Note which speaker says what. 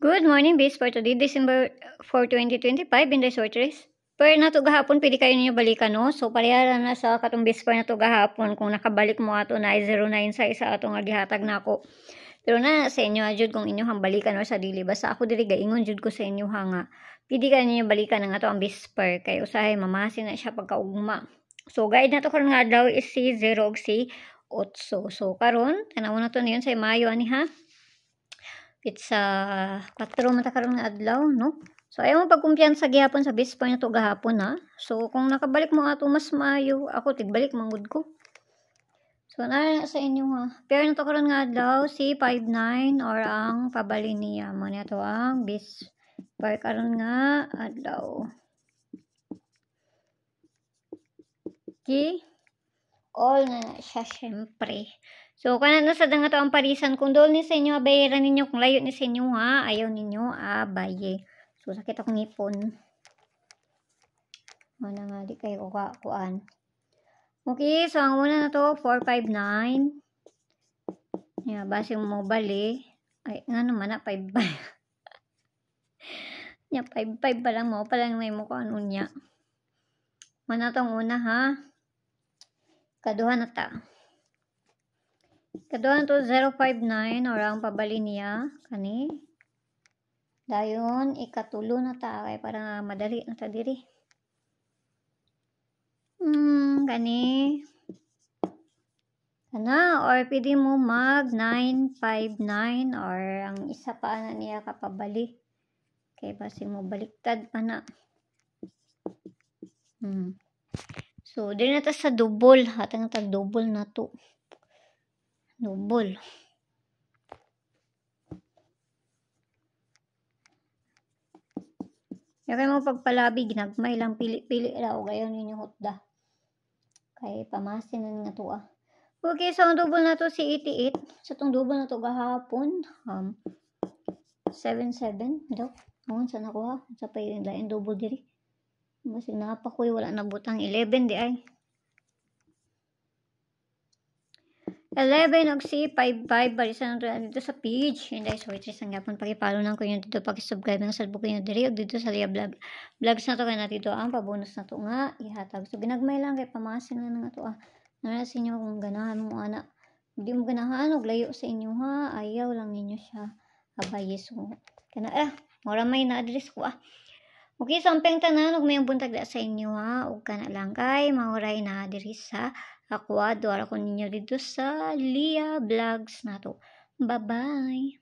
Speaker 1: Good morning, Bis. For today, December 4, 2025, in the short race. Per na to gahapon, pwede kayo ninyo balikan, no? So, pareha na sa katong Bis per na to gahapon. Kung nakabalik mo ato na 09 sa isa atong gihatag na ako. Pero na sa inyo, jud kung inyo hang balikan or sa dili. Basta ako dili gaingon jud ko sa inyo nga. Pwede kayo ninyo balikan ng ato ang Bis per. Kay usahay, mamasin na siya pagkaugma. So, guide na to karon nga adlaw is si 0 ug si 8. So, karon tanaw na to niyon sa Mayo ani ha. It's 4 man ta karon nga adlaw, no? So ayaw mo pagkumpiyansa gihapon sa Bis per na to gahapon ha. So kung nakabalik mo ato mas maayo, ako tigbalik manggod ko. So na sa inyo ha. Pero na to karon nga adlaw si 59 or ang pabali niya mo na to ang Bis per karon nga adlaw. Okay? All na siya syempre. So, kanan na sa nga to ang parisan. Kung doon ni sa inyo, bayaran ninyo. Kung layo ni sa inyo, ha, ayaw ninyo, baye. So, sakit akong ngipon. Wala nga, di kayo kuhaan. Okay, so, ang una na to, 459. Yeah, base mo bali. Ay, nga naman na, 55. Yeah, 55 pa lang mo. Palang may mo ko ano niya. Mana tong una, ha. Kaduha na ta. Kaduhan to 059 or ang pabali niya kani. Dayon ikatulo na ta kay para madali na ta diri. Kani. Kana or pwede mo mag 959 or ang isa pa na niya kapabali. Kay basi mo baliktad pa na. So diri na ta sa double, hatang tag double na to. Double. Kaya mo pagpalabi, ginagmay lang, pili-pili lang, o gayon ninyo hutda. Kaya pamasin na nga to Okay, so ang double na to si 88. Sa itong double na to gahapon, 77. Daw, awan saan ako ha? Sa pa yung lain double diri. Mas napakoy, wala na butang 11 di ay. 11 og si 55 barisan dito sa page. Hindi so wait sang gyapon paki-follow nang ko yun dito paki-subscribe nang salbo ko yun diri og dito sa Lia vlogs na to kay nato ang pabonus na to nga ihatag. So ginagmay lang kay pamasin na nga to Nara sa inyo kung ganahan mo ana. Hindi mo ganahan og layo sa inyo ha. Ayaw lang ninyo siya. Abay so kana mura may na-address ko Okay, sampeng tanan og may buntag sa inyo ha. Og kana lang kay mauray na diri sa ako duara ko ninyo dito sa Lia vlogs na to. Bye-bye!